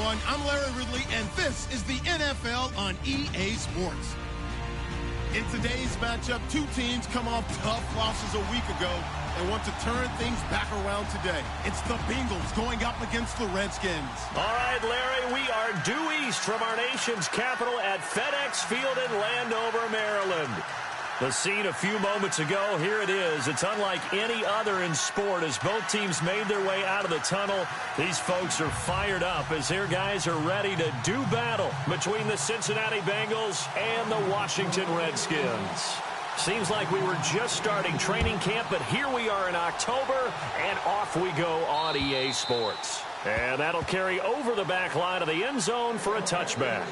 everyone. I'm Larry Ridley, and this is the NFL on EA Sports. In today's matchup, two teams come off tough losses a week ago and want to turn things back around today. It's the Bengals going up against the Redskins. All right, Larry, we are due east from our nation's capital at FedEx Field in Landover, Maryland. The scene a few moments ago, here it is. It's unlike any other in sport as both teams made their way out of the tunnel. These folks are fired up as their guys are ready to do battle between the Cincinnati Bengals and the Washington Redskins. Seems like we were just starting training camp, but here we are in October, and off we go on EA Sports. And that'll carry over the back line of the end zone for a touchback.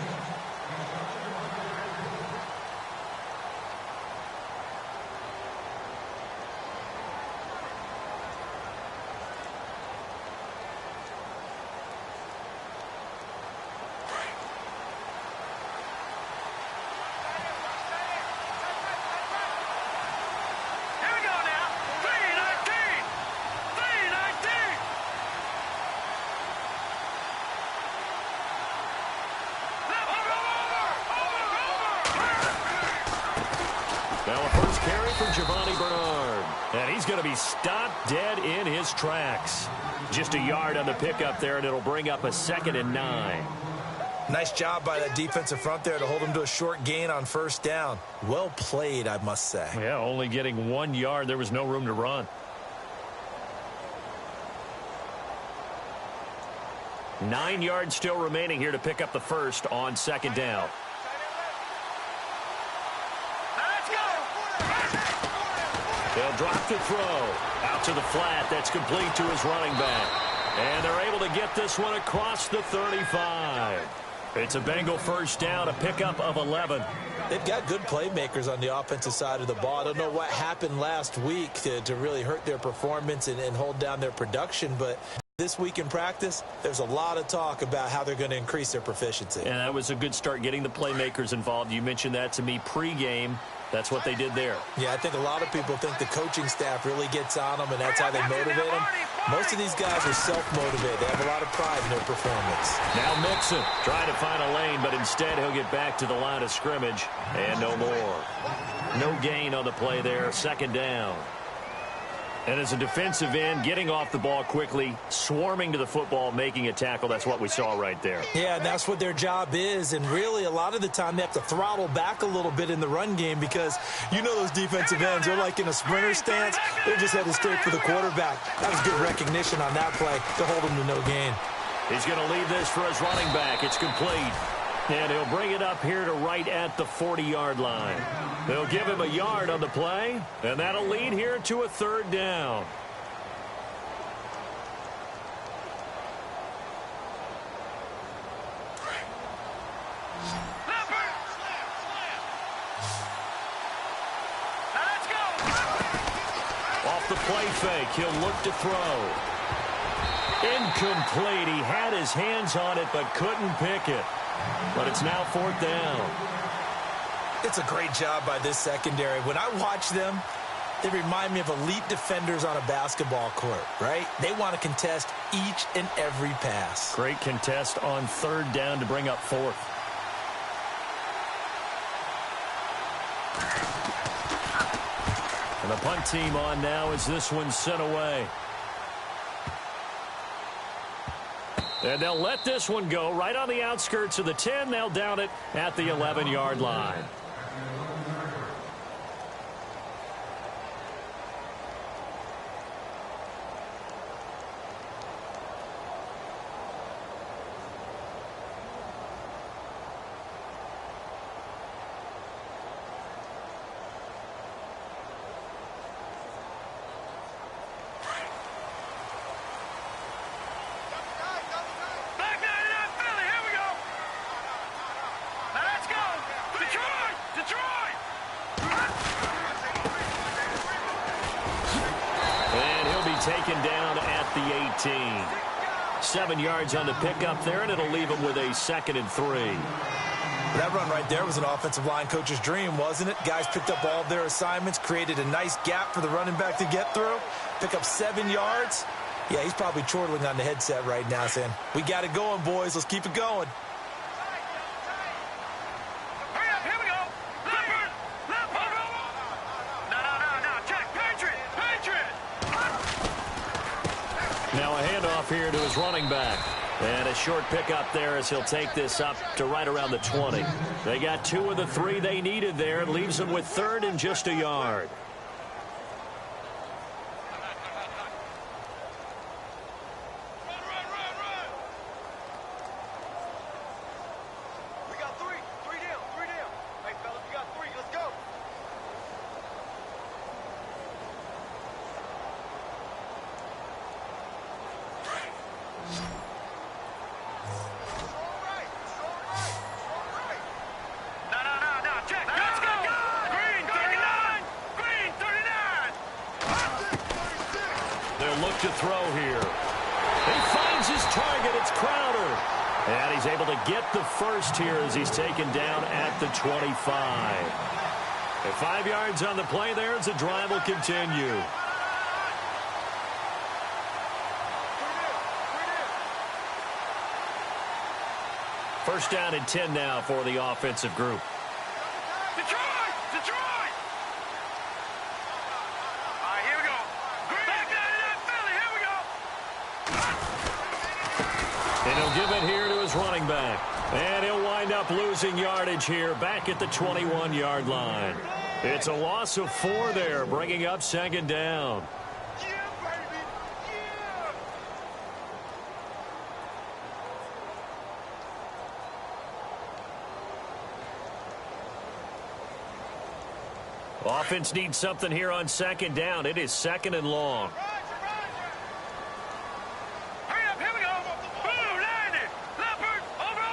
Stopped dead in his tracks. Just a yard on the pickup there, and it'll bring up a 2nd and 9. Nice job by that defensive front there to hold him to a short gain on first down. Well played, I must say. Yeah, only getting 1 yard. There was no room to run. 9 yards still remaining here to pick up the first on 2nd down. They'll drop the throw. Out to the flat. That's complete to his running back. And they're able to get this one across the 35. It's a Bengal first down, a pickup of 11. They've got good playmakers on the offensive side of the ball. I don't know what happened last week to really hurt their performance and hold down their production, but this week in practice, there's a lot of talk about how they're going to increase their proficiency. And that was a good start getting the playmakers involved. You mentioned that to me pregame. That's what they did there. Yeah, I think a lot of people think the coaching staff really gets on them, and that's how they motivate them. Most of these guys are self-motivated. They have a lot of pride in their performance. Now Mixon trying to find a lane, but instead he'll get back to the line of scrimmage, and no more. No gain on the play there, 2nd down. And as a defensive end, getting off the ball quickly, swarming to the football, making a tackle, that's what we saw right there. Yeah, and that's what their job is. And really, a lot of the time, they have to throttle back a little bit in the run game because you know those defensive ends, they're like in a sprinter stance. They're just headed straight for the quarterback. That was good recognition on that play to hold him to no gain. He's going to leave this for his running back. It's complete. And he'll bring it up here to right at the 40-yard line. They'll give him a yard on the play, and that'll lead here to a 3rd down. Off the play fake, he'll look to throw. Incomplete. He had his hands on it but couldn't pick it. But it's now 4th down. It's a great job by this secondary. When I watch them, they remind me of elite defenders on a basketball court, right? They want to contest each and every pass. Great contest on 3rd down to bring up 4th. And the punt team on now as this one's sent away. And they'll let this one go right on the outskirts of the 10. They'll down it at the 11-yard line. Taken down at the 18. 7 yards on the pickup there, and it'll leave him with a 2nd and 3. That run right there was an offensive line coach's dream, wasn't it? Guys picked up all of their assignments, created a nice gap for the running back to get through, pick up 7 yards, Yeah, he's probably chortling on the headset right now saying, we got it going, boys. Let's keep it going. Hurry up, here we go. Leopard. No. Check. Patriot. Now a handoff here to his running back. And a short pickup there as he'll take this up to right around the 20. They got 2 of the 3 they needed there. It leaves them with 3rd and just a yard. We got 3 down. Hey, fellas, we got 3. Let's go. No. Check. Let's go. Green 39. They'll look to throw here. He finds his target. It's Crowder. And he's able to get the first here as he's taken down at the 25. And 5 yards on the play there as the drive will continue. First down and 10 now for the offensive group. Detroit. All right, here we go. Back down to that Philly. Here we go. And he'll give it here to his running back. And he'll wind up losing yardage here back at the 21-yard line. It's a loss of 4 there, bringing up 2nd down. Yeah, baby. Yeah. Offense needs something here on 2nd down. It is 2nd and long. Hurry up, here we go. Blue, landed. Leopard, over.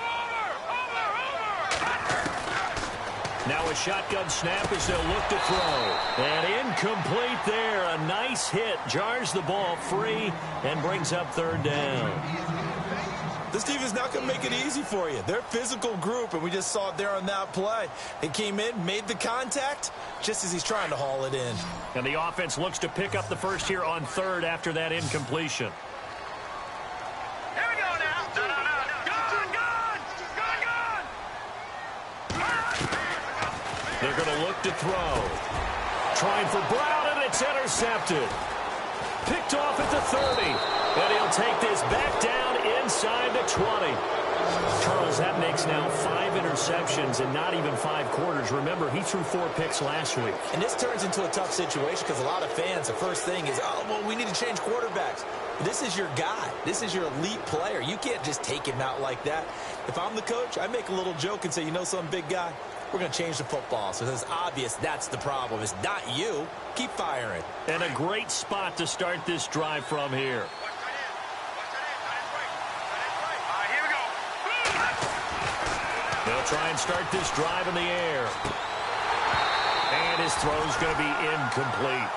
Now a shotgun snap as they'll look to throw. And incomplete there. A nice hit. Jars the ball free and brings up 3rd down. This team is not going to make it easy for you. They're a physical group, and we just saw it there on that play. They came in, made the contact, just as he's trying to haul it in. And the offense looks to pick up the first here on 3rd after that incompletion. Here we go now. No. Gun. They're going to look to throw. Trying for Brown, and it's intercepted. Picked off at the 30. And he'll take this back down inside the 20. Charles, that makes now 5 interceptions in not even 5 quarters. Remember, he threw 4 picks last week. And this turns into a tough situation because a lot of fans, the first thing is, oh, well, we need to change quarterbacks. This is your guy. This is your elite player. You can't just take him out like that. If I'm the coach, I make a little joke and say, you know something, big guy? We're going to change the football. So it's obvious that's the problem. It's not you. Keep firing. And a great spot to start this drive from here. They'll try and start this drive in the air. And his throw's going to be incomplete.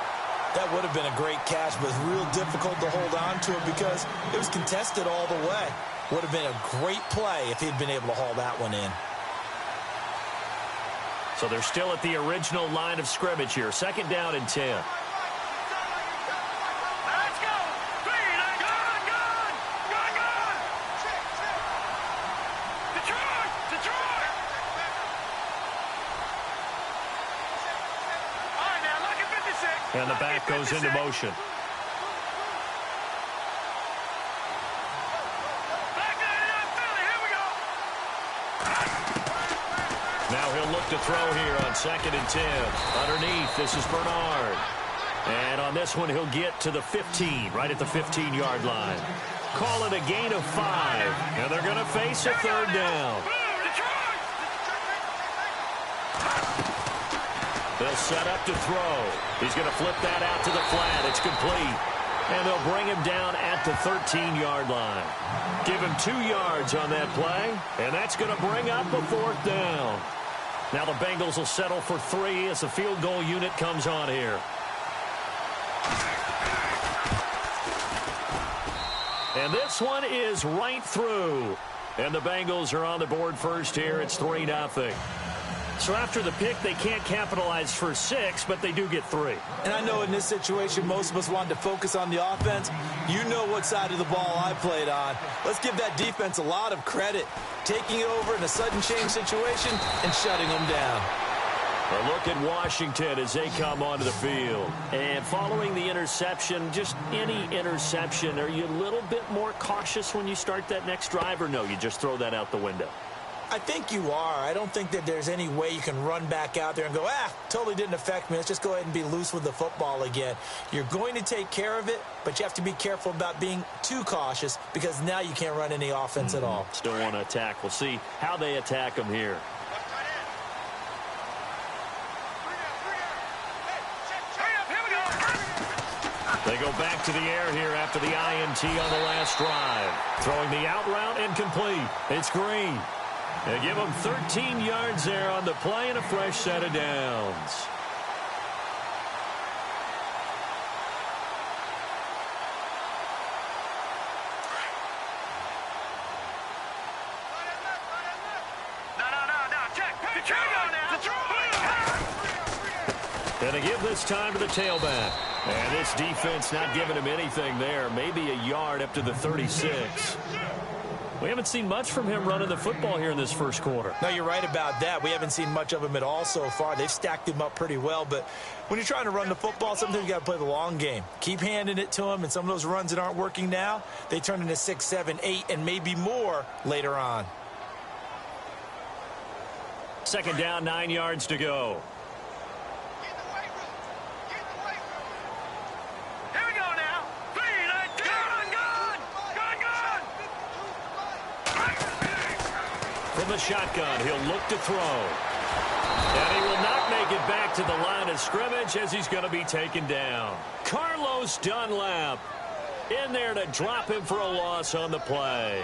That would have been a great catch, but real difficult to hold on to it because it was contested all the way. Would have been a great play if he'd been able to haul that one in. So they're still at the original line of scrimmage here. 2nd down and 10. Let's go. Green, gun. Detroit. All right, now, look at 56. And the back goes into motion. Back down to that Philly. Here we go. Now he'll look to throw here on 2nd and 10. Underneath, this is Bernard. And on this one, he'll get to the 15, right at the 15-yard line. Call it a gain of 5. And they're going to face a 3rd down. They'll set up to throw. He's going to flip that out to the flat. It's complete. And they'll bring him down at the 13-yard line. Give him 2 yards on that play. And that's going to bring up a 4th down. Now the Bengals will settle for 3 as the field goal unit comes on here. And this one is right through. And the Bengals are on the board first here. It's 3-0. So after the pick, they can't capitalize for 6, but they do get 3. And I know in this situation, most of us wanted to focus on the offense. You know what side of the ball I played on. Let's give that defense a lot of credit, taking it over in a sudden change situation and shutting them down. A look at Washington as they come onto the field. And following the interception, just any interception, are you a little bit more cautious when you start that next drive, or no, you just throw that out the window? I think you are. I don't think that there's any way you can run back out there and go, totally didn't affect me. Let's just go ahead and be loose with the football again. You're going to take care of it, but you have to be careful about being too cautious because now you can't run any offense at all. Still want to attack. We'll see how they attack them here. They go back to the air here after the INT on the last drive. Throwing the out route incomplete. It's Green. They give him 13 yards there on the play and a fresh set of downs. And they give this time to the tailback. And this defense not giving him anything there. Maybe a yard up to the 36. We haven't seen much from him running the football here in this first quarter. No, you're right about that. We haven't seen much of him at all so far. They've stacked him up pretty well. But when you're trying to run the football, sometimes you got to play the long game. Keep handing it to him. And some of those runs that aren't working now, they turn into 6, 7, 8, and maybe more later on. Second down, 9 yards to go. From the shotgun, he'll look to throw. And he will not make it back to the line of scrimmage as he's going to be taken down. Carlos Dunlap in there to drop him for a loss on the play.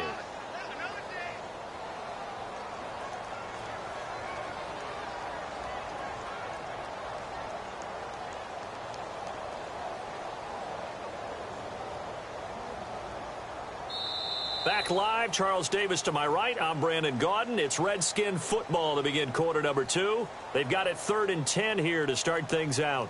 Back live, Charles Davis to my right. I'm Brandon Gaudin. It's Redskin football to begin quarter number 2. They've got it 3rd and 10 here to start things out.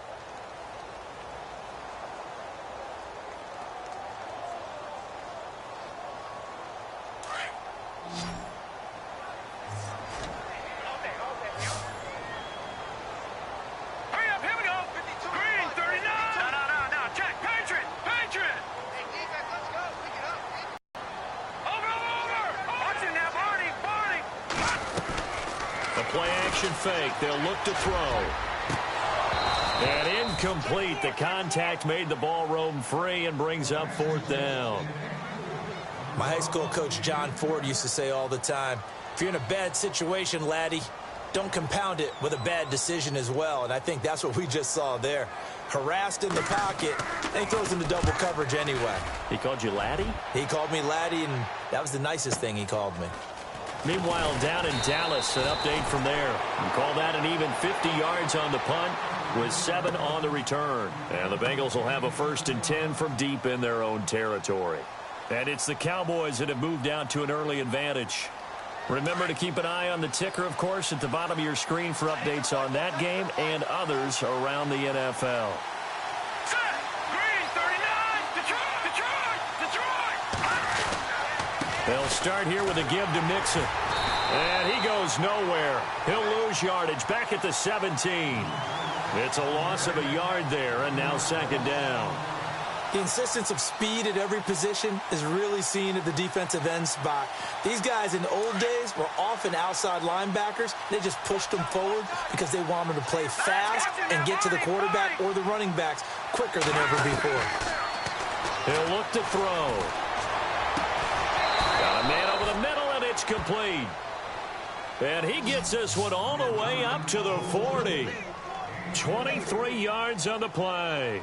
Fake. They'll look to throw. And incomplete. The contact made the ball roam free and brings up 4th down. My high school coach, John Ford, used to say all the time, if you're in a bad situation, laddie, don't compound it with a bad decision as well. And I think that's what we just saw there. Harassed in the pocket, and he throws into double coverage anyway. He called you laddie? He called me laddie, and that was the nicest thing he called me. Meanwhile, down in Dallas, an update from there. You call that an even 50 yards on the punt with 7 on the return. And the Bengals will have a 1st and 10 from deep in their own territory. And it's the Cowboys that have moved out to an early advantage. Remember to keep an eye on the ticker, of course, at the bottom of your screen for updates on that game and others around the NFL. They'll start here with a give to Mixon. And he goes nowhere. He'll lose yardage back at the 17. It's a loss of a yard there, and now 2nd down. The insistence of speed at every position is really seen at the defensive end spot. These guys in the old days were often outside linebackers. They just pushed them forward because they wanted to play fast and get to the quarterback or the running backs quicker than ever before. He'll look to throw. Got a man over the middle, and it's complete. And he gets this one all the way up to the 40. 23 yards on the play.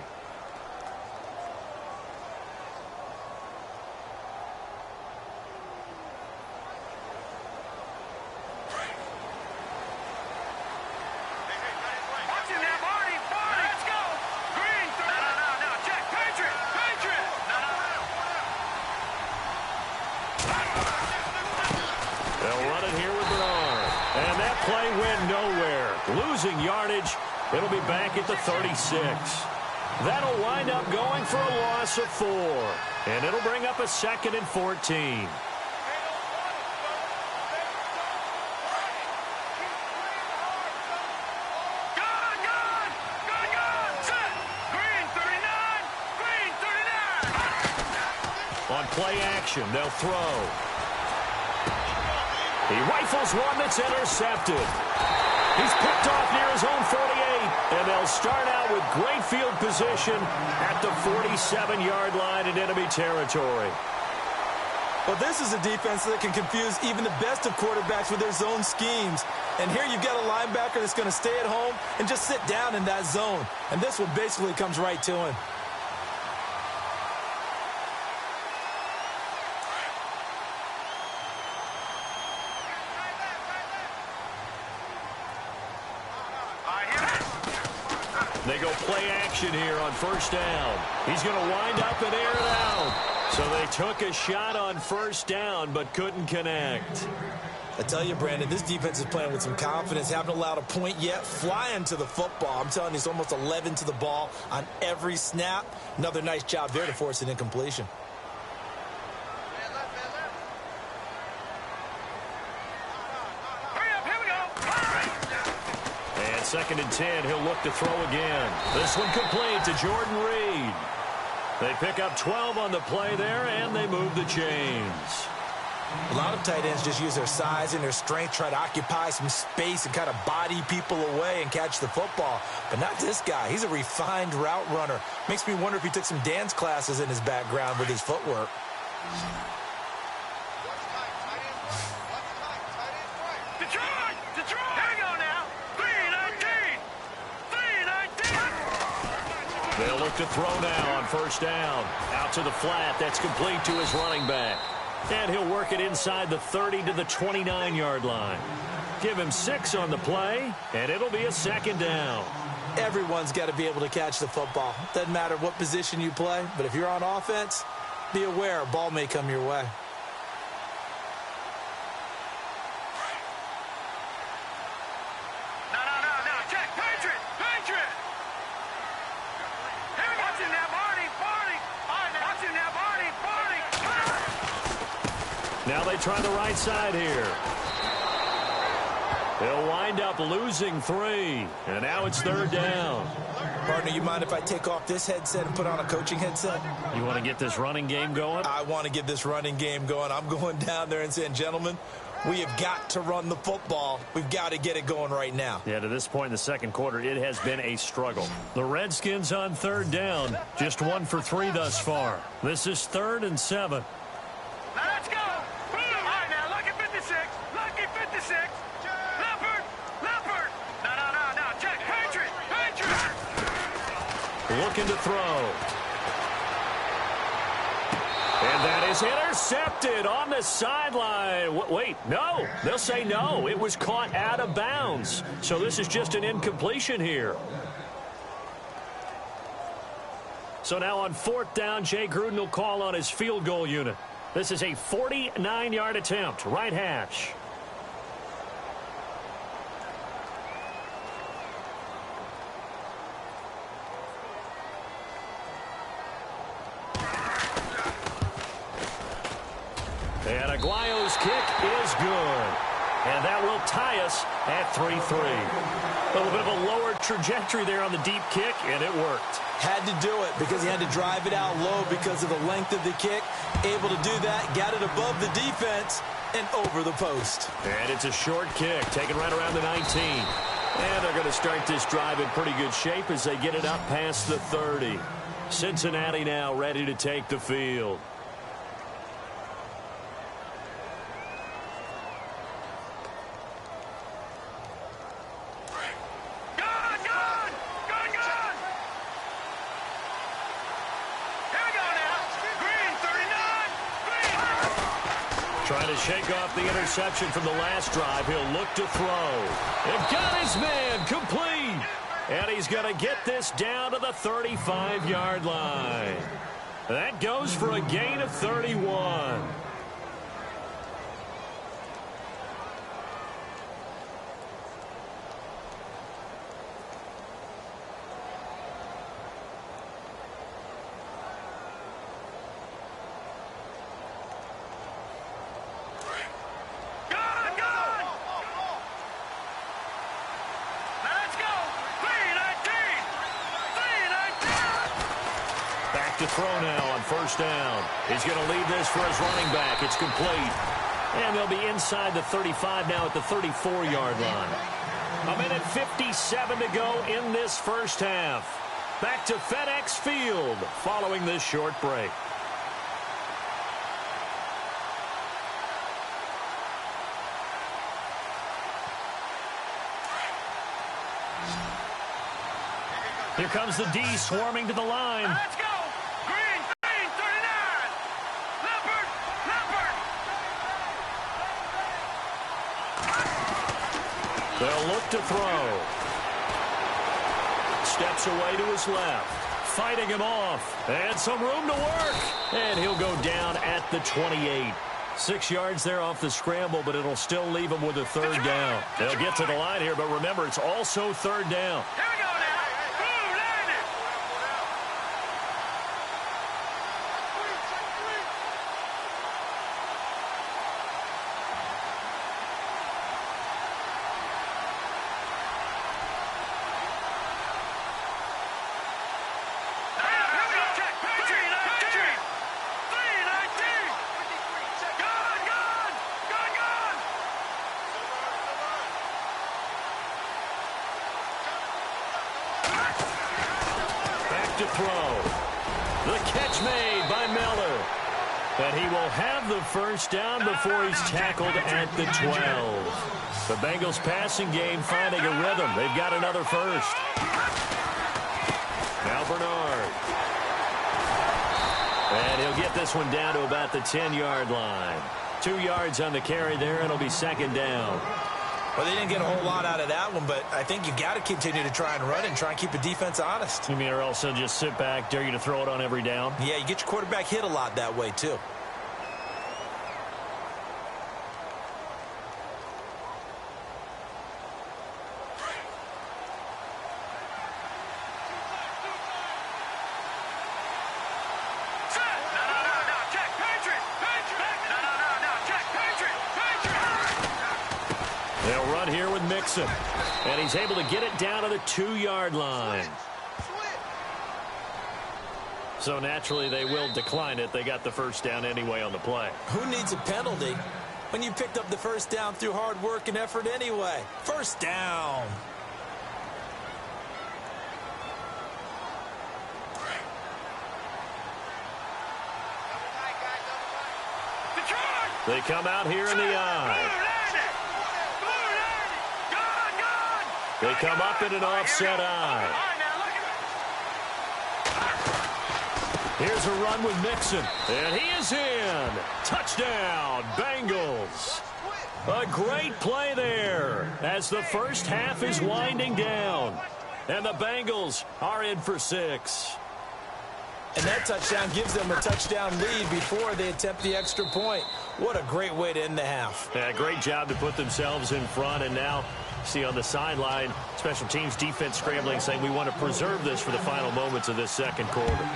And that play went nowhere. Losing yardage. It'll be back at the 36. That'll wind up going for a loss of 4. And it'll bring up a 2nd and 14. On play action, they'll throw. He rifles one that's intercepted. He's picked off near his own 48, and they'll start out with great field position at the 47-yard line in enemy territory. Well, this is a defense that can confuse even the best of quarterbacks with their zone schemes. And here you've got a linebacker that's going to stay at home and just sit down in that zone. And this one basically comes right to him. They go play action here on first down. He's going to wind up and air it out. So they took a shot on first down but couldn't connect. I tell you, Brandon, this defense is playing with some confidence. Haven't allowed a point yet. Flying to the football. I'm telling you, it's almost 11 to the ball on every snap. Another nice job there to force an incompletion. And 2nd and 10, he'll look to throw again. This one complete to Jordan Reed. They pick up 12 on the play there, and they move the chains. A lot of tight ends just use their size and their strength, try to occupy some space and kind of body people away and catch the football. But not this guy. He's a refined route runner. Makes me wonder if he took some dance classes in his background with his footwork. They'll look to throw now on first down. Out to the flat. That's complete to his running back. And he'll work it inside the 30 to the 29-yard line. Give him 6 on the play, and it'll be a 2nd down. Everyone's got to be able to catch the football. Doesn't matter what position you play, but if you're on offense, be aware a ball may come your way. Now they try the right side here. They'll wind up losing 3. And now it's 3rd down. Partner, you mind if I take off this headset and put on a coaching headset? You want to get this running game going? I want to get this running game going. I'm going down there and saying, gentlemen, we have got to run the football. We've got to get it going right now. Yeah, to this point in the second quarter, it has been a struggle. The Redskins on 3rd down. Just 1 for 3 thus far. This is 3rd and 7. Now let's go. All right, now lucky 56. Lucky 56. Leopard. No. Check. Patriot. Looking to throw. And that is intercepted on the sideline. Wait, no. They'll say no. It was caught out of bounds. So this is just an incompletion here. So now on 4th down, Jay Gruden will call on his field goal unit. This is a 49-yard attempt, right hash. And Aguayo's kick is good. And that will tie us at 3-3. A little bit of a lower trajectory there on the deep kick, and it worked. Had to do it because he had to drive it out low because of the length of the kick. Able to do that, got it above the defense and over the post. And it's a short kick, taken right around the 19. And they're going to start this drive in pretty good shape as they get it up past the 30. Cincinnati now ready to take the field. Trying to shake off the interception from the last drive. He'll look to throw. And got his man complete. And he's going to get this down to the 35-yard line. That goes for a gain of 31. back to throw now on first down. He's going to leave this for his running back. It's complete. And they'll be inside the 35 now at the 34-yard line. A minute 57 to go in this first half. Back to FedEx Field following this short break. Here comes the D swarming to the line. Let's go. Green, 39. Leopard. They'll look to throw. Steps away to his left. Fighting him off. And some room to work. And he'll go down at the 28. 6 yards there off the scramble, but it'll still leave him with a third down. They'll get to the line here, but remember, it's also third down. Here we go now. Boom, landed. Check. 319. Gone. Back to throw. The catch made by Miller. And he will have the first down before he's tackled at the 12. The Bengals passing game finding a rhythm. They've got another first. Now Bernard. And he'll get this one down to about the 10-yard line. 2 yards on the carry there, and it'll be second down. Well, they didn't get a whole lot out of that one, but I think you got to continue to try and run and try and keep the defense honest. You mean, or else they'll just sit back, dare you to throw it on every down? Yeah, you get your quarterback hit a lot that way, too. They'll run here with Mixon. And he's able to get it down to the 2-yard line. So naturally they will decline it. They got the first down anyway on the play. Who needs a penalty when you picked up the first down through hard work and effort anyway? First down. They come out here in the eye. They come up in an offset eye. Here's a run with Mixon. And he is in. Touchdown, Bengals. A great play there as the first half is winding down. And the Bengals are in for 6. And that touchdown gives them a touchdown lead before they attempt the extra point. What a great way to end the half. Yeah, great job to put themselves in front. And now, see on the sideline, special teams defense scrambling, saying we want to preserve this for the final moments of this second quarter.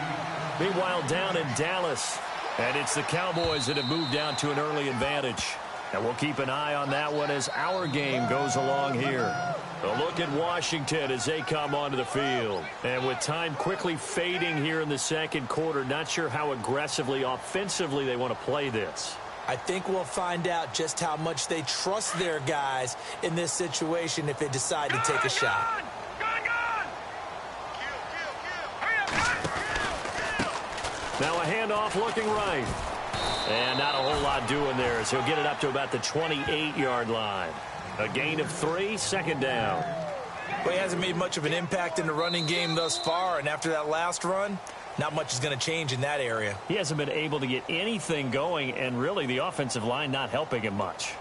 Meanwhile, down in Dallas, and it's the Cowboys that have moved down to an early advantage. And we'll keep an eye on that one as our game goes along here. A look at Washington as they come onto the field. And with time quickly fading here in the second quarter, not sure how aggressively, offensively they want to play this. I think we'll find out just how much they trust their guys in this situation if they decide to take a shot. Now a handoff looking right. And not a whole lot doing there as he'll get it up to about the 28-yard line. A gain of 3, second down. Well, he hasn't made much of an impact in the running game thus far, and after that last run, not much is going to change in that area. He hasn't been able to get anything going, and really the offensive line not helping him much.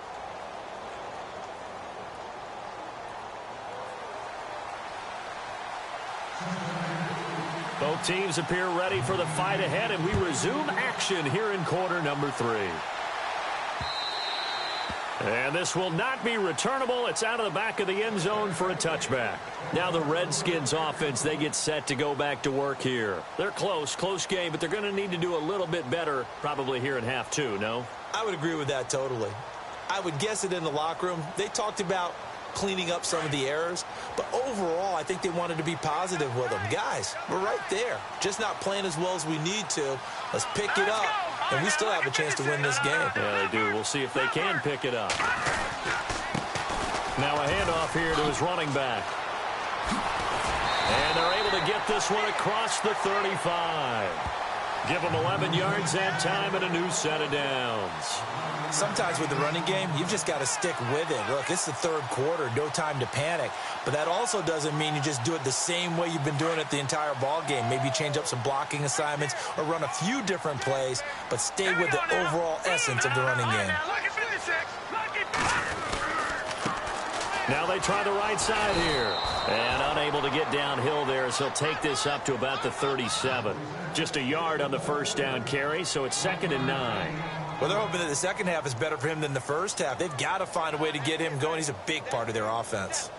Both teams appear ready for the fight ahead, and we resume action here in quarter number 3. And this will not be returnable. It's out of the back of the end zone for a touchback. Now the Redskins offense, they get set to go back to work here. They're close game, but they're going to need to do a little bit better probably here in half 2, no? I would agree with that totally. I would guess it in the locker room. They talked about cleaning up some of the errors. But overall, I think they wanted to be positive with them. Guys, we're right there. Just not playing as well as we need to. Let's pick it up, and we still have a chance to win this game. Yeah, they do. We'll see if they can pick it up. Now a handoff here to his running back. And they're able to get this one across the 35. Give them 11 yards that time and a new set of downs. Sometimes with the running game, you've just got to stick with it. Look, it's the third quarter, no time to panic. But that also doesn't mean you just do it the same way you've been doing it the entire ball game. Maybe change up some blocking assignments or run a few different plays, but stay with the overall essence of the running game. Now they try the right side here. And unable to get downhill there as he'll take this up to about the 37. Just a yard on the first down carry, so it's 2nd and 9. Well, they're hoping that the second half is better for him than the first half. They've got to find a way to get him going. He's a big part of their offense.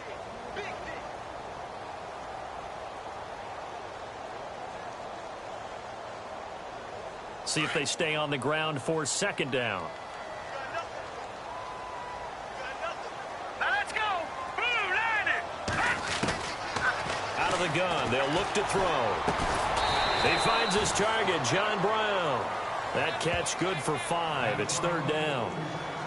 See if they stay on the ground for 2nd down. The gun. They'll look to throw. He finds his target, John Brown. That catch good for 5. It's 3rd down.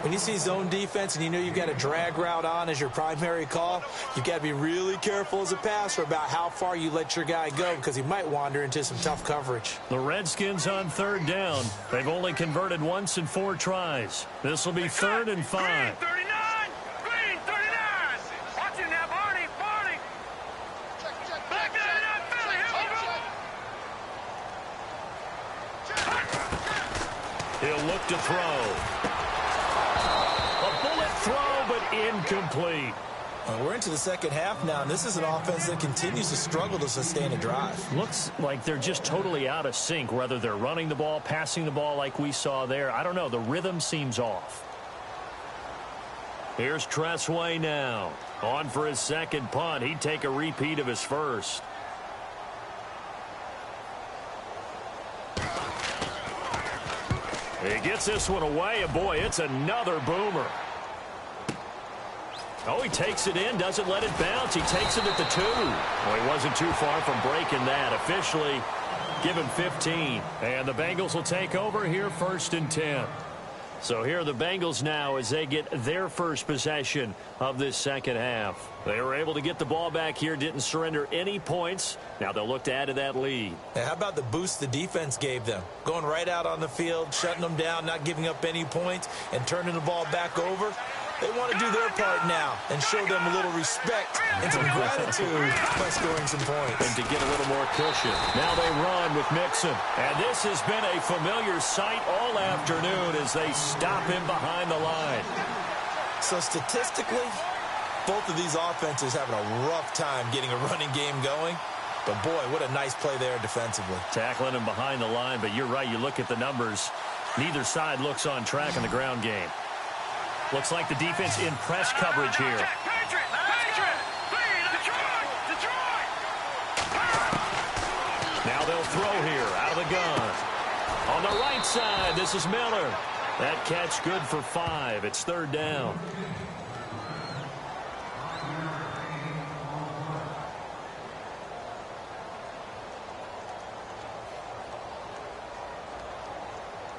When you see zone defense and you know you've got a drag route on as your primary call, you've got to be really careful as a passer about how far you let your guy go because he might wander into some tough coverage. The Redskins on 3rd down. They've only converted once in 4 tries. This will be 3rd and 5. He'll look to throw. A bullet throw, but incomplete. We're into the second half now, and this is an offense that continues to struggle to sustain a drive. Looks like they're just totally out of sync, whether they're running the ball, passing the ball like we saw there. I don't know. The rhythm seems off. Here's Tressway now. On for his second punt. He'd take a repeat of his first. He gets this one away, and boy, it's another boomer. Oh, he takes it in, doesn't let it bounce. He takes it at the 2. Well, he wasn't too far from breaking that. Officially, give him 15. And the Bengals will take over here 1st and 10. So here are the Bengals now as they get their first possession of this second half. They were able to get the ball back here, didn't surrender any points. Now they'll look to add to that lead. How about the boost the defense gave them? Going right out on the field, shutting them down, not giving up any points, and turning the ball back over. They want to do their part now and show them a little respect and some gratitude by scoring some points. And to get a little more cushion. Now they run with Mixon. And this has been a familiar sight all afternoon as they stop him behind the line. So statistically, both of these offenses having a rough time getting a running game going. But, boy, what a nice play there defensively. Tackling him behind the line, but you're right. You look at the numbers. Neither side looks on track in the ground game. Looks like the defense in press coverage here. Now they'll throw here out of the gun. On the right side, this is Miller. That catch good for 5. It's 3rd down.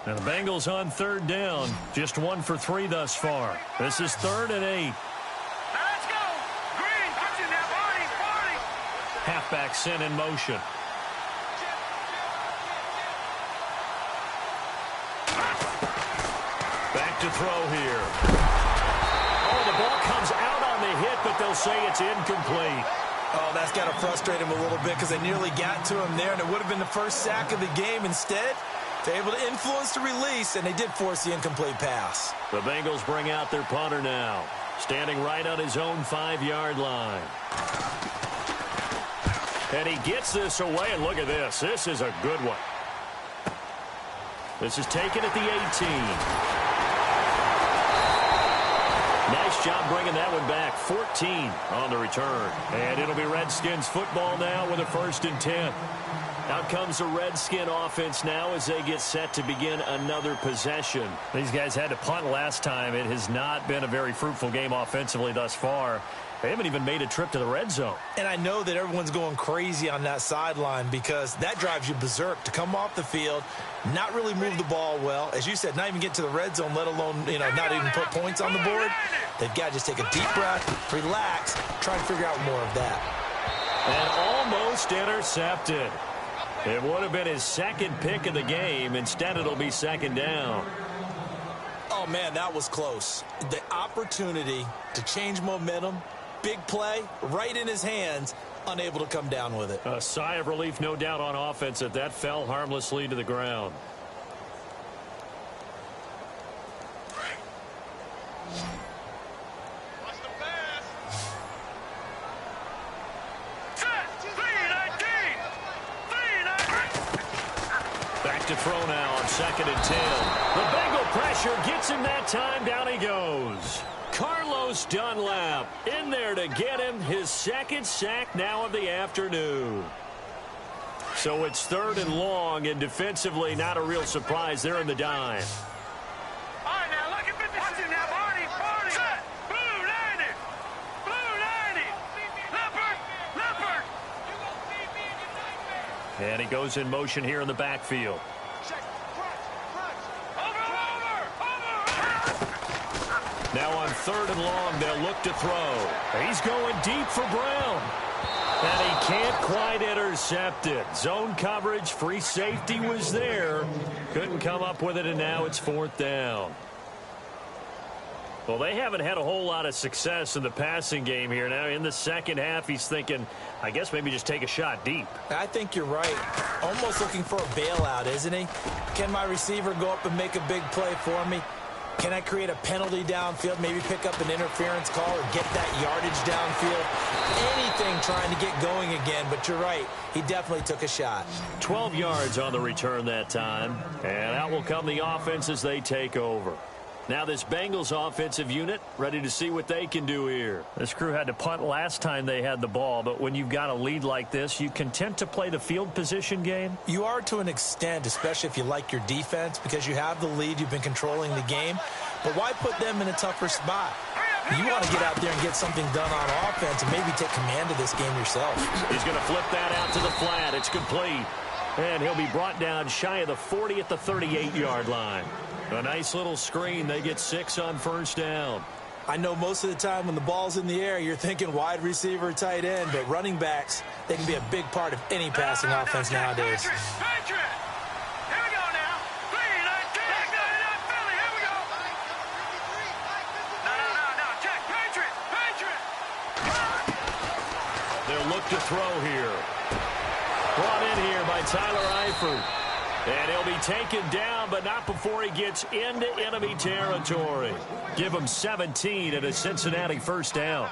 And the Bengals on 3rd down. Just 1 for 3 thus far. This is 3rd and 8. Now let's go. Green, touching that body. Halfback sent in motion. Back to throw here. Oh, the ball comes out on the hit, but they'll say it's incomplete. Oh, that's got to frustrate him a little bit because they nearly got to him there, and it would have been the first sack of the game. Instead, they're able to influence the release, and they did force the incomplete pass. The Bengals bring out their punter now, standing right on his own 5-yard line. And he gets this away, and look at this. This is a good one. This is taken at the 18. Nice job bringing that one back. 14 on the return. And it'll be Redskins football now with a 1st and 10. Out comes the Redskin offense now as they get set to begin another possession. These guys had to punt last time. It has not been a very fruitful game offensively thus far. They haven't even made a trip to the red zone. And I know that everyone's going crazy on that sideline because that drives you berserk to come off the field, not really move the ball well. As you said, not even get to the red zone, let alone, not even put points on the board. They've got to just take a deep breath, relax, try to figure out more of that. And almost intercepted. It would have been his second pick of the game. Instead, it'll be second down. Oh, man, that was close. The opportunity to change momentum, big play, right in his hands, unable to come down with it. A sigh of relief, no doubt, on offense that fell harmlessly to the ground. Back to throw now on 2nd and 10. The Bengal pressure gets him that time. Down he goes. Carlos Dunlap in there to get him his second sack now of the afternoon. So it's 3rd and long, and defensively not a real surprise. They're in the dime. All right, now look at 50. Watch it now, Barney. Set. Blue 90. Blue 90. Leopard. And he goes in motion here in the backfield. Now on 3rd and long, they'll look to throw. He's going deep for Brown. And he can't quite intercept it. Zone coverage, free safety was there. Couldn't come up with it, and now it's 4th down. Well, they haven't had a whole lot of success in the passing game here. Now in the second half, he's thinking, I guess maybe just take a shot deep. I think you're right. Almost looking for a bailout, isn't he? Can my receiver go up and make a big play for me? Can I create a penalty downfield, maybe pick up an interference call or get that yardage downfield? Anything trying to get going again, but you're right. He definitely took a shot. 12 yards on the return that time, and out will come the offense as they take over. Now this Bengals offensive unit ready to see what they can do here. This crew had to punt last time they had the ball, but when you've got a lead like this, you content to play the field position game? You are to an extent, especially if you like your defense, because you have the lead, you've been controlling the game. But why put them in a tougher spot? You want to get out there and get something done on offense and maybe take command of this game yourself. He's going to flip that out to the flat. It's complete. And he'll be brought down shy of the 40 at the 38-yard line. A nice little screen. They get 6 on 1st down. I know most of the time when the ball's in the air, you're thinking wide receiver, tight end, but running backs, they can be a big part of any passing offense nowadays. Patriot. Here we go now. 3-19. Philly. Here we go. No. Check. Patriot. They'll look to throw here. Brought in here by Tyler Eifert. And he'll be taken down, but not before he gets into enemy territory. Give him 17 and a Cincinnati 1st down.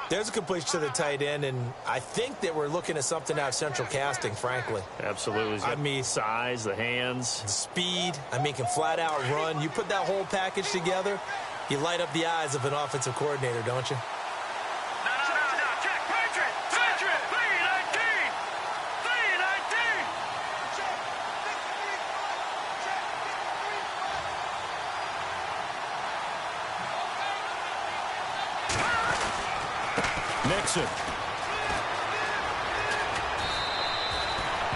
There's a completion to the tight end, and I think that we're looking at something out of central casting, frankly. Absolutely. I mean, size, the hands. the speed, can flat out run. You put that whole package together, you light up the eyes of an offensive coordinator, don't you? No. Check. Patriot. 3-19. 3-19. Mixon.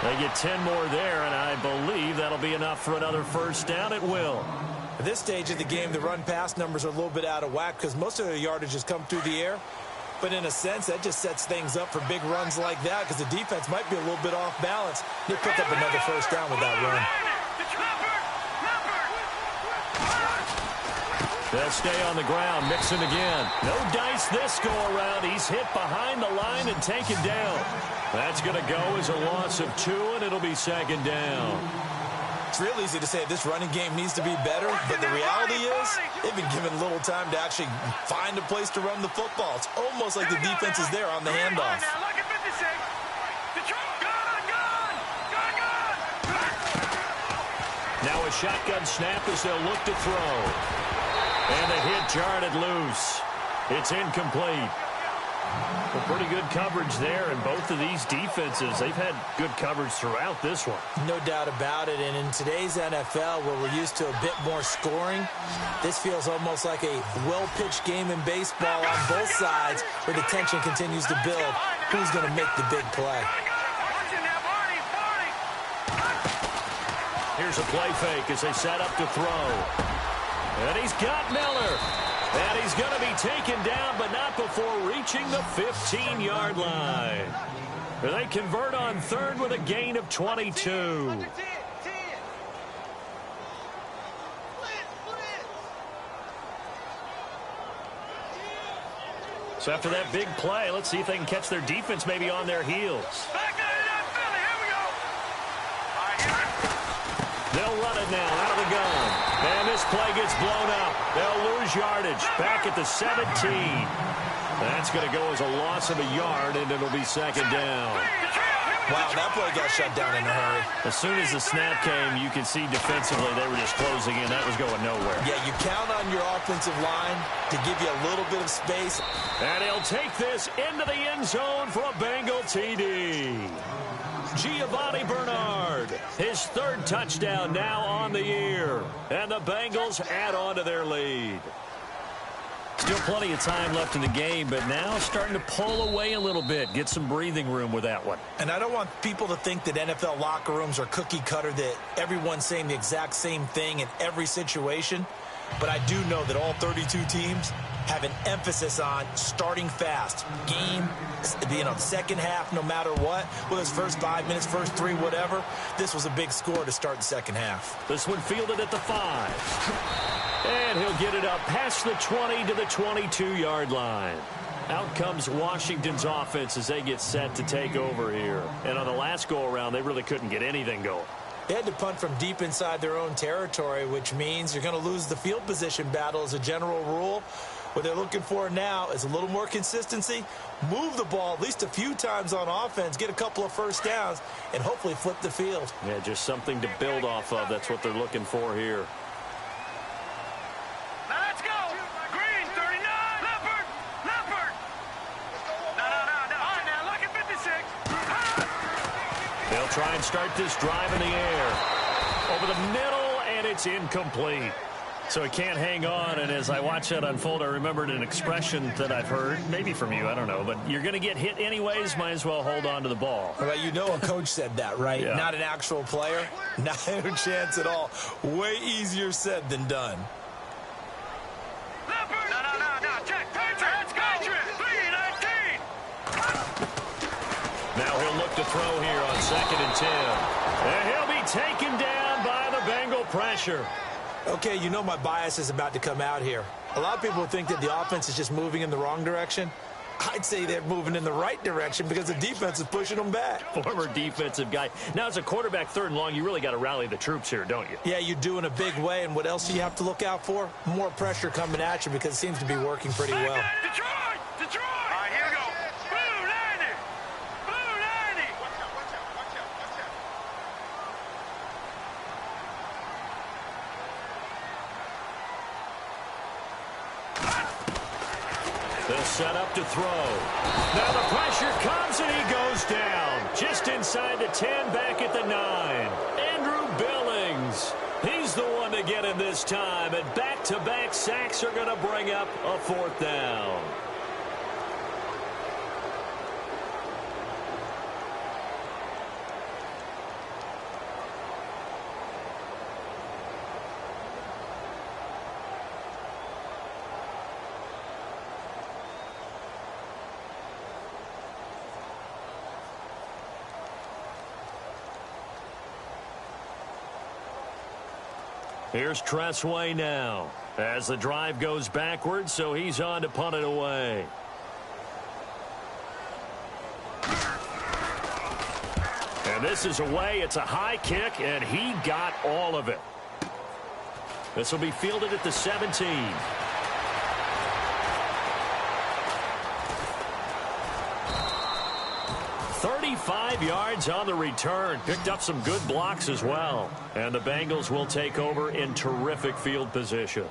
They get 10 more there, and I believe that'll be enough for another 1st down. It will. At this stage of the game, the run-pass numbers are a little bit out of whack because most of the yardage has come through the air. But in a sense, that just sets things up for big runs like that because the defense might be a little bit off balance. They pick up another 1st down with that run. They'll stay on the ground. Mixon again. No dice this go-around. He's hit behind the line and taken down. That's going to go as a loss of 2, and it'll be 2nd down. It's real easy to say this running game needs to be better, but the reality is they've been given little time to actually find a place to run the football. It's almost like the defense is there on the handoff. Now a shotgun snap as they'll look to throw. And the hit jarred it loose. It's incomplete. Well, pretty good coverage there, and both of these defenses, they've had good coverage throughout this one. No doubt about it, and in today's NFL, where we're used to a bit more scoring, this feels almost like a well-pitched game in baseball on both sides, where the tension continues to build. Who's going to make the big play? Here's a play fake as they set up to throw. And he's got Miller. And he's going to be taken down, but not before reaching the 15-yard line. They convert on third with a gain of 22. So after that big play, let's see if they can catch their defense maybe on their heels. They'll run it now out of the gun. And this play gets blown up. They'll lose yardage back at the 17. That's going to go as a loss of a yard, and it'll be second down. Wow, that play got shut down in a hurry. As soon as the snap came, you can see defensively they were just closing in. That was going nowhere. Yeah, you count on your offensive line to give you a little bit of space. And he'll take this into the end zone for a Bengal TD. Giovanni Bernard, his third touchdown now on the year. And the Bengals add on to their lead. Still plenty of time left in the game, but now starting to pull away a little bit. Get some breathing room with that one. And I don't want people to think that NFL locker rooms are cookie cutter, that everyone's saying the exact same thing in every situation. But I do know that all 32 teams have an emphasis on starting fast. Game, the second half, no matter what, whether it's first 5 minutes, first 3, whatever. This was a big score to start the second half. This one fielded at the 5. And he'll get it up past the 20 to the 22-yard line. Out comes Washington's offense as they get set to take over here. And on the last go-around, they really couldn't get anything going. They had to punt from deep inside their own territory, which means you're going to lose the field position battle as a general rule. What they're looking for now is a little more consistency, move the ball at least a few times on offense, get a couple of first downs, and hopefully flip the field. Yeah, just something to build off of. That's what they're looking for here. Now let's go. Green, 39. Leopard. Leopard. No. All right, now look at 56. They'll try and start this drive in the air. Over the middle, and it's incomplete. So it can't hang on, and as I watch that unfold, I remembered an expression that I've heard, maybe from you, I don't know, but you're going to get hit anyways, might as well hold on to the ball. Well, you know a coach said that, right? Yeah. Not an actual player. Not a chance at all. Way easier said than done. Leopard. No. Check. Let's go. 319. Now he'll look to throw here on 2nd and 10. And he'll be taken down by the Bengal pressure. Okay, you know my bias is about to come out here. A lot of people think that the offense is just moving in the wrong direction. I'd say they're moving in the right direction because the defense is pushing them back. Former defensive guy. Now, as a quarterback 3rd and long, you really got to rally the troops here, don't you? Yeah, you do in a big way, and what else do you have to look out for? More pressure coming at you because it seems to be working pretty well. Detroit. All right, here we go. Blue 90. Blue 90. Watch out. They'll set up to throw. Now the pressure comes and he goes down. Just inside the 10, back at the 9. Andrew Billings. He's the one to get him this time. And back-to-back sacks are going to bring up a 4th down. Here's Tressway now as the drive goes backwards, so he's on to punt it away. And this is away. It's a high kick, and he got all of it. This will be fielded at the 17. 35 yards on the return. Picked up some good blocks as well. And the Bengals will take over in terrific field position.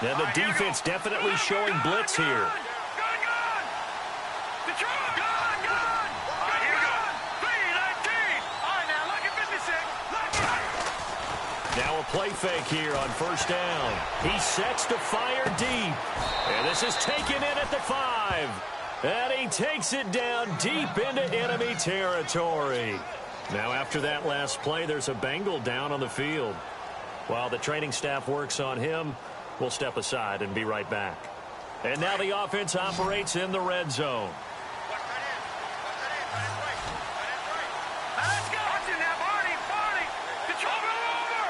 And the defense definitely showing blitz here. Gun! Detroit! Gun! All right, here we go. 3-19. All right, now, look at 56. Now a play fake here on first down. He sets to fire deep. And this is taken in at the 5. And he takes it down deep into enemy territory. Now after that last play, there's a Bengal down on the field. While the training staff works on him, we'll step aside and be right back. And now the offense operates in the red zone. Let's go. Watch it now, Barney. Detroit, over.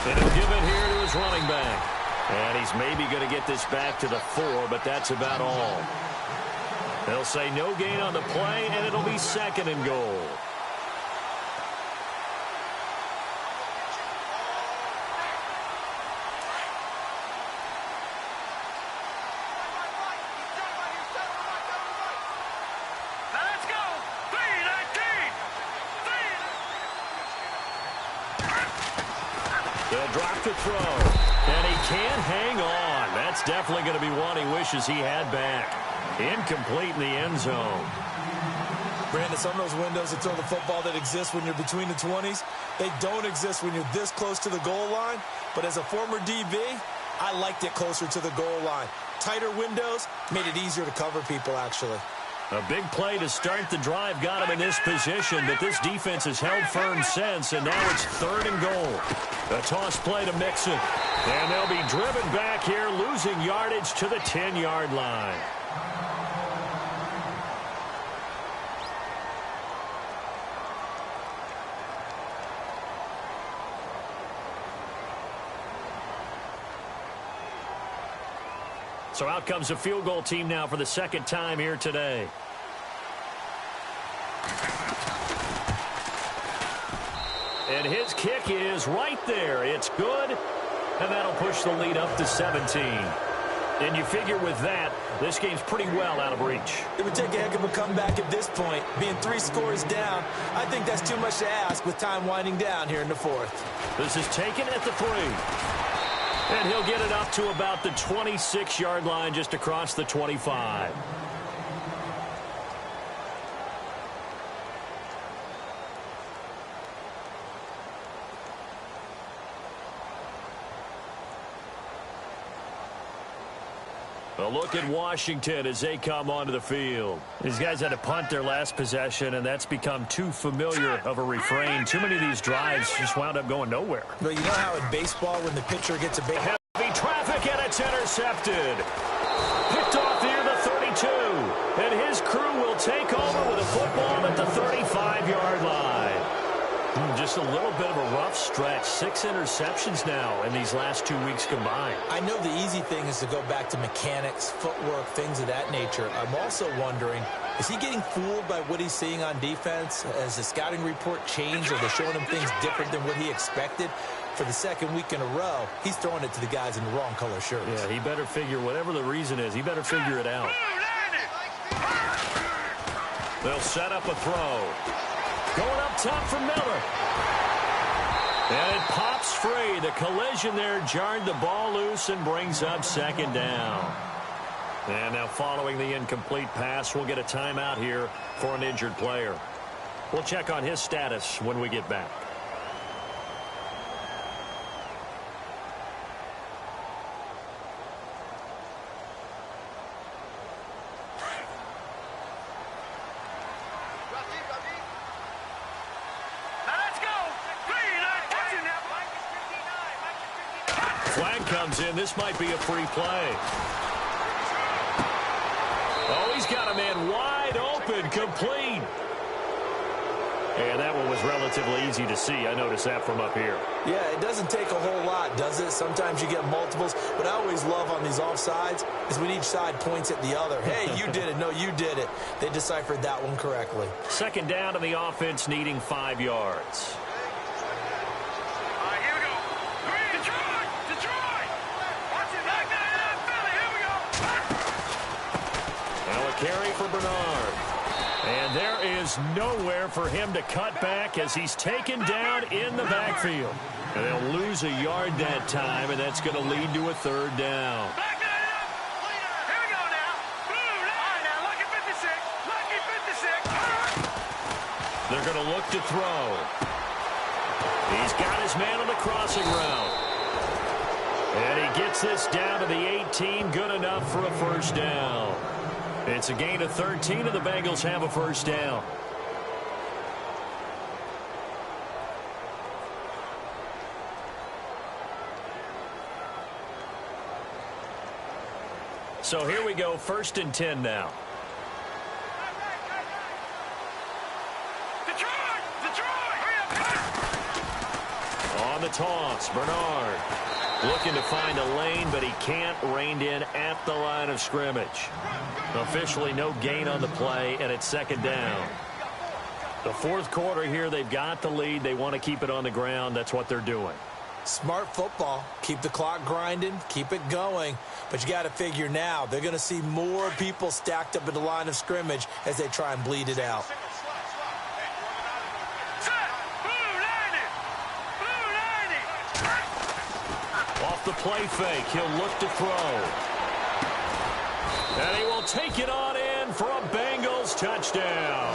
And he'll give it here to his running back. And he's maybe going to get this back to the 4, but that's about all. They'll say no gain on the play, and it'll be 2nd and goal. Let's go. 3-19. They'll drop to throw. And he can't hang on. That's definitely going to be one he wishes he had back. Incomplete in the end zone. Brandon, some of those windows to throw the football that exist when you're between the 20s, they don't exist when you're this close to the goal line. But as a former DB, I liked it closer to the goal line. Tighter windows made it easier to cover people, actually. A big play to start the drive got him in this position, but this defense has held firm since, and now it's 3rd and goal. A toss play to Mixon. And they'll be driven back here, losing yardage to the 10-yard line. So out comes the field goal team now for the 2nd time here today. And his kick is right there. It's good, and that'll push the lead up to 17. And you figure with that, this game's pretty well out of reach. It would take a heck of a comeback at this point. Being 3 scores down, I think that's too much to ask with time winding down here in the 4th. This is taken at the 3. And he'll get it up to about the 26-yard line just across the 25. A look at Washington as they come onto the field. These guys had to punt their last possession, and that's become too familiar of a refrain. Too many of these drives just wound up going nowhere. Well, you know how in baseball when the pitcher gets a big... Heavy traffic, and it's intercepted. Picked off near the 32. And his crew will take over with a football at the 35-yard line. Just a little bit of a rough stretch. 6 interceptions now in these last 2 weeks combined. I know the easy thing is to go back to mechanics, footwork, things of that nature. I'm also wondering, is he getting fooled by what he's seeing on defense? Has the scouting report changed? Are they showing him things different than what he expected? For the 2nd week in a row, he's throwing it to the guys in the wrong color shirts. Yeah, he better figure, whatever the reason is, he better figure it out. They'll set up a throw. Going up top for Miller. And it pops free. The collision there jarred the ball loose and brings up 2nd down. And now following the incomplete pass, we'll get a timeout here for an injured player. We'll check on his status when we get back. Flag comes in. This might be a free play. Oh, he's got a man wide open, complete. And that one was relatively easy to see. I noticed that from up here. Yeah, it doesn't take a whole lot, does it? Sometimes you get multiples. What I always love on these offsides is when each side points at the other. Hey, you did it. No, you did it. They deciphered that one correctly. 2nd down, and the offense needing 5 yards. Carry for Bernard. And there is nowhere for him to cut back as he's taken down in the backfield. And they'll lose a yard that time, and that's going to lead to a third down. Back that up. Here we go now. Boom. All right, now, lucky 56. Lucky 56. They're going to look to throw. He's got his man on the crossing route. And he gets this down to the 18, good enough for a first down. It's a gain of 13, and the Bengals have a first down. So here we go, 1st and 10 now. On the toss, Bernard looking to find a lane, but he can't, reined in at the line of scrimmage. Officially no gain on the play, and it's 2nd down. The 4th quarter here, they've got the lead. They want to keep it on the ground. That's what they're doing. Smart football. Keep the clock grinding. Keep it going. But you got to figure now, they're going to see more people stacked up at the line of scrimmage as they try and bleed it out. Off the play fake, he'll look to throw. And he will take it on in for a Bengals touchdown.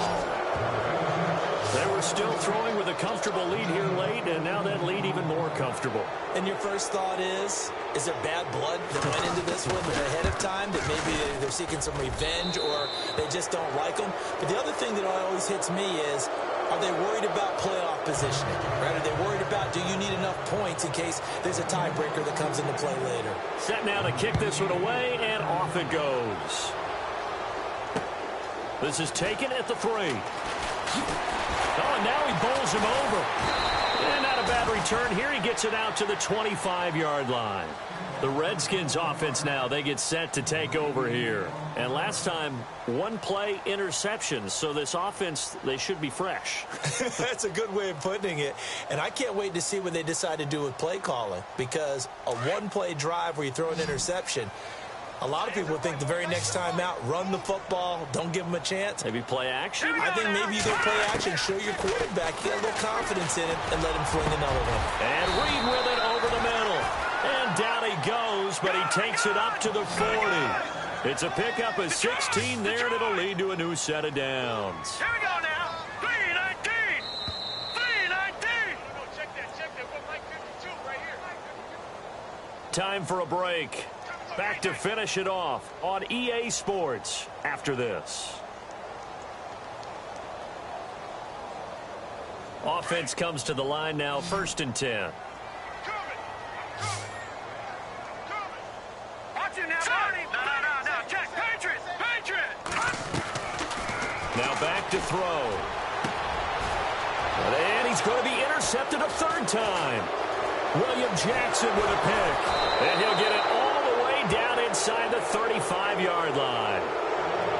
They were still throwing with a comfortable lead here late, and now that lead even more comfortable. And your first thought is there bad blood that went into this one ahead of time, that maybe they're seeking some revenge or they just don't like them? But the other thing that always hits me is, are they worried about playoff positioning? Right? Are they worried about, do you need enough points in case there's a tiebreaker that comes into play later? Set now to kick this one away, and off it goes. This is taken at the 3. Oh, and now he bowls him over. And not a bad return here. He gets it out to the 25-yard line. The Redskins offense now, they get set to take over here. And last time, 1 play interceptions. So this offense, they should be fresh. That's a good way of putting it. And I can't wait to see what they decide to do with play calling. Because a 1-play drive where you throw an interception, a lot of people think the very next time out, run the football, don't give them a chance. Maybe play action? I think maybe you go play action, show your quarterback, you got a little confidence in it, and let him fling another one. And Reed with it over the middle. And down he goes, but he takes it up to the 40. It's a pickup of 16 there, and it'll lead to a new set of downs. Here we go now. 319. 319. Check that. Mike 52 right here. Time for a break. Back to finish it off on EA Sports after this. Offense comes to the line now, 1st and 10. Watch it now, Barney. No. Check. Patriot. Now back to throw. And he's going to be intercepted a 3rd time. William Jackson with a pick. And he'll get it all the way down inside the 35-yard line.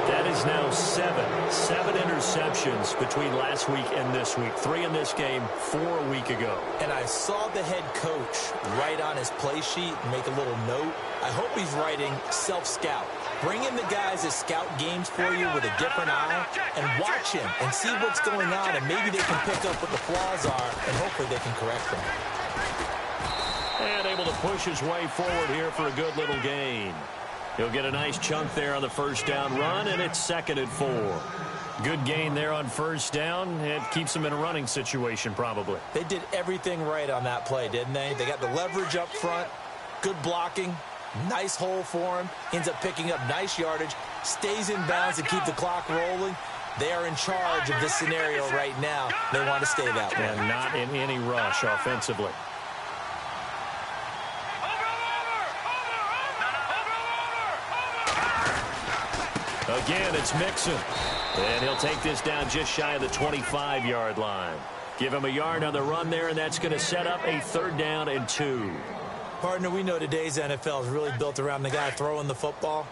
That is now 7 interceptions between last week and this week. 3 in this game, 4 a week ago. And I saw the head coach write on his play sheet and make a little note. I hope he's writing self-scout. Bring in the guys that scout games for you with a different eye and watch him and see what's going on, and maybe they can pick up what the flaws are, and hopefully they can correct them. And able to push his way forward here for a good little gain. He'll get a nice chunk there on the 1st down run, and it's 2nd and 4. Good gain there on 1st down. It keeps him in a running situation probably. They did everything right on that play, didn't they? They got the leverage up front, good blocking, nice hole for him. Ends up picking up nice yardage, stays in bounds to keep the clock rolling. They are in charge of this scenario right now. They want to stay that way. And not in any rush offensively. Again, it's Mixon. And he'll take this down just shy of the 25-yard line. Give him a yard on the run there, and that's going to set up a 3rd down and 2. Partner, we know today's NFL is really built around the guy throwing the football.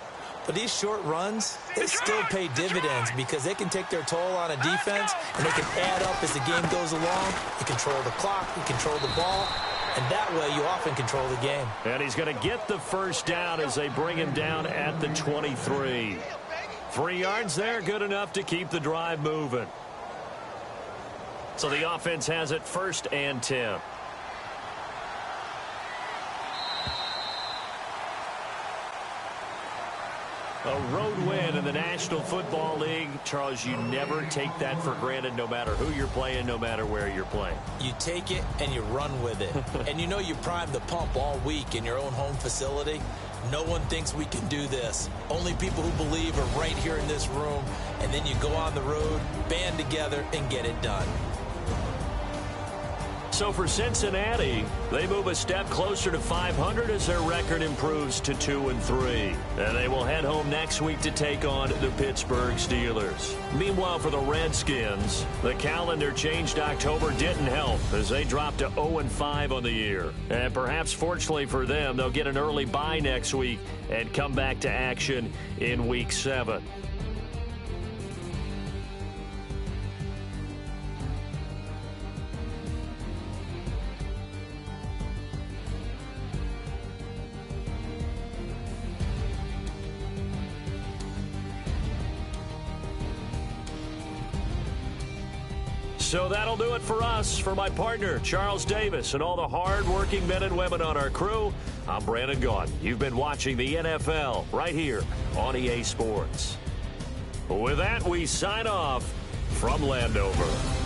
But these short runs, they still pay dividends because they can take their toll on a defense, and they can add up as the game goes along. You control the clock, you control the ball, and that way you often control the game. And he's going to get the 1st down as they bring him down at the 23. 3 yards there, good enough to keep the drive moving. So the offense has it 1st and 10. A road win in the National Football League. Charles, you never take that for granted no matter who you're playing, no matter where you're playing. You take it and you run with it. And you know you primed the pump all week in your own home facility. No one thinks we can do this. Only people who believe are right here in this room. And then you go on the road, band together, and get it done. So for Cincinnati, they move a step closer to 500 as their record improves to 2-3. And they will head home next week to take on the Pittsburgh Steelers. Meanwhile, for the Redskins, the calendar changed. October didn't help as they dropped to 0-5 on the year. And perhaps fortunately for them, they'll get an early bye next week and come back to action in Week 7. So that'll do it for us. For my partner, Charles Davis, and all the hard-working men and women on our crew, I'm Brandon Gaudin. You've been watching the NFL right here on EA Sports. With that, we sign off from Landover.